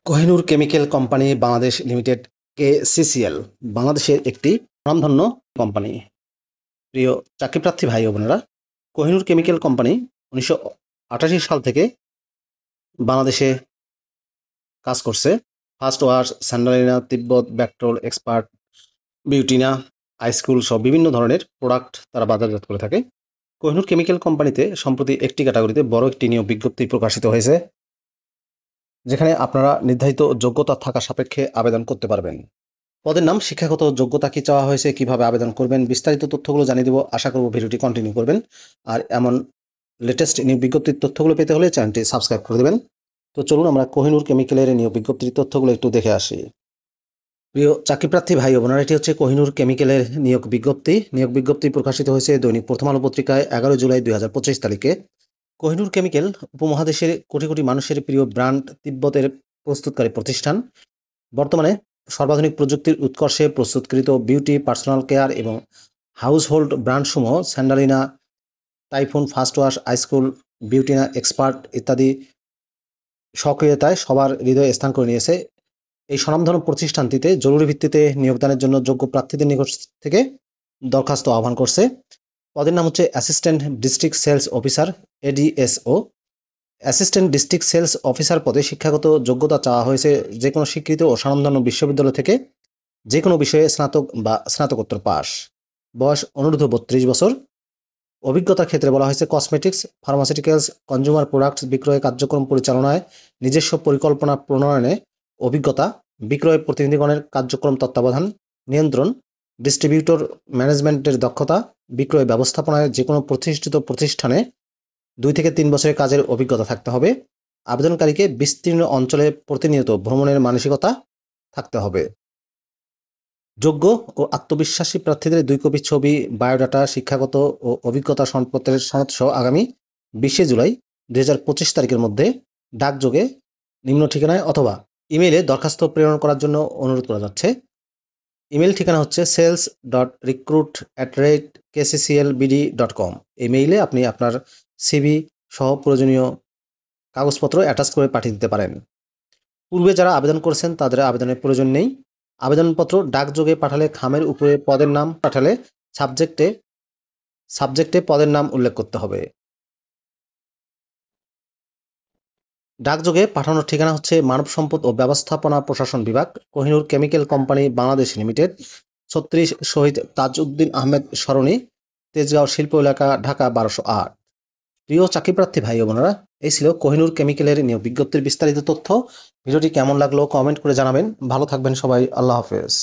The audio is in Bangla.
Kohinoor chemical company Bangladesh limited KCCL বাংলাদেশের একটি স্বনামধন্য কোম্পানি। প্রিয় চাকরিপ্রার্থী ভাই ও বোনেরা, কোহিনূর কেমিক্যাল কোম্পানি 1988 সাল থেকে বাংলাদেশে কাজ করছে। ফার্স্ট ওয়াশ, স্যান্ডালিনা, তিব্বত, ব্যাকট্রোল, এক্সপার্ট, বিউটিনা, আইস্কুল সহ বিভিন্ন ধরনের প্রোডাক্ট তারা বাজারজাত করে থাকে। কোহিনূর কেমিক্যাল কোম্পানিতে সম্প্রতি একটি ক্যাটাগরিতে বড় একটি নিয়োগ বিজ্ঞপ্তি প্রকাশিত হয়েছে, যেখানে আপনারা নির্ধারিত যোগ্যতা থাকা সাপেক্ষে আবেদন করতে পারবেন। পদের নাম, শিক্ষাগত যোগ্যতা কি চাওয়া হয়েছে, কিভাবে আবেদন করবেন, বিস্তারিত তথ্যগুলো জানিয়ে দেবো। আশা করব ভিডিওটি কন্টিনিউ করবেন। আর এমন লেটেস্ট নিয়োগ বিজ্ঞপ্তির তথ্যগুলো পেতে হলে চ্যানেলটি সাবস্ক্রাইব করে দেবেন। তো চলুন আমরা কোহিনূর কেমিক্যালের নিয়োগ বিজ্ঞপ্তির তথ্যগুলো একটু দেখে আসি। প্রিয় চাকরিপ্রার্থী ভাই ও বোনেরা, এটি হচ্ছে কোহিনূর কেমিক্যালের নিয়োগ বিজ্ঞপ্তি। নিয়োগ বিজ্ঞপ্তি প্রকাশিত হয়েছে দৈনিক প্রথম আলো পত্রিকায় 11 জুলাই 2025 তারিখে। কোহিনূর কেমিক্যাল উপমহাদেশের কোটি কোটি মানুষের প্রিয় ব্র্যান্ড তিব্বতের প্রস্তুতকারী প্রতিষ্ঠান। বর্তমানে সর্বাধুনিক প্রযুক্তির উৎকর্ষে প্রস্তুতকৃত বিউটি, পার্সোনাল কেয়ার এবং household ব্র্যান্ডসমূহ স্যান্ডালিনা, typhoon, first wash, আইস্কুল, বিউটিনা, expert ইত্যাদি সক্রিয়তায় সবার হৃদয়ে স্থান করে নিয়েছে। এই স্বনামধন্য প্রতিষ্ঠানটিতে জরুরি ভিত্তিতে নিয়োগদানের জন্য যোগ্য প্রার্থীদের নিকট থেকে দরখাস্ত আহ্বান করছে। পদের নাম হচ্ছে assistant district sales officer, ADSO। Assistant district sales officer পদে শিক্ষাগত যোগ্যতা চাওয়া হয়েছে যে কোনো স্বীকৃত ও স্বনামধন্য বিশ্ববিদ্যালয় থেকে যে কোনো বিষয়ে স্নাতক বা স্নাতকোত্তর পাস। বয়স অনূর্ধ্ব 32 বছর। অভিজ্ঞতার ক্ষেত্রে বলা হয়েছে কসমেটিক্স, ফার্মাসিউটিক্যালস, কনজিউমার প্রোডাক্টস বিক্রয় কার্যক্রম পরিচালনায় নিজস্ব পরিকল্পনা প্রণয়নে অভিজ্ঞতা, বিক্রয় প্রতিনিধিগণের কার্যক্রম তত্ত্বাবধান, নিয়ন্ত্রণ, ডিস্ট্রিবিউটর ম্যানেজমেন্টের দক্ষতা, বিক্রয় ব্যবস্থাপনায় যে কোনো প্রতিষ্ঠিত প্রতিষ্ঠানে 2 থেকে 3 বছরের কাজের অভিজ্ঞতা থাকতে হবে। আবেদনকারীকে বিস্তীর্ণ অঞ্চলে প্রতিনিয়ত ভ্রমণের মানসিকতা থাকতে হবে। যোগ্য ও আত্মবিশ্বাসী প্রার্থীদের 2 কপি ছবি, বায়োডাটা, শিক্ষাগত ও অভিজ্ঞতা সনদপত্রের সনদসহ আগামী 20 জুলাই 2025 তারিখের মধ্যে ডাকযোগে নিম্ন ঠিকানায় অথবা ইমেইলে দরখাস্ত প্রেরণ করার জন্য অনুরোধ করা যাচ্ছে। ইমেইল ঠিকানা হচ্ছে sales.recruit@kcclbd.com। এই মেইলে আপনি আপনার সিভি সহ প্রয়োজনীয় কাগজপত্র অ্যাটাচ করে পাঠিয়ে দিতে পারেন। পূর্বে যারা আবেদন করেছেন তাদের আবেদনের প্রয়োজন নেই। আবেদনপত্র ডাকযোগে পাঠালে খামের উপরে পদের নাম পাঠালে সাবজেক্টে পদের নাম উল্লেখ করতে হবে। ডাকযোগে পাঠানোর ঠিকানা হচ্ছে মানব সম্পদ ও ব্যবস্থাপনা প্রশাসন বিভাগ, Kohinoor chemical company Bangladesh limited, 36 শহীদ তাজউদ্দিন আহমেদ সরণি, তেজগাঁও শিল্প এলাকা, ঢাকা 1208। প্রিয় চাকরিপ্রার্থী ভাই ও বোনেরা, এই ছিল কোহিনূর কেমিক্যালের নিয়োগ বিজ্ঞপ্তির বিস্তারিত তথ্য। ভিডিওটি কেমন লাগলো কমেন্ট করে জানাবেন। ভালো থাকবেন সবাই। আল্লাহ হাফেজ।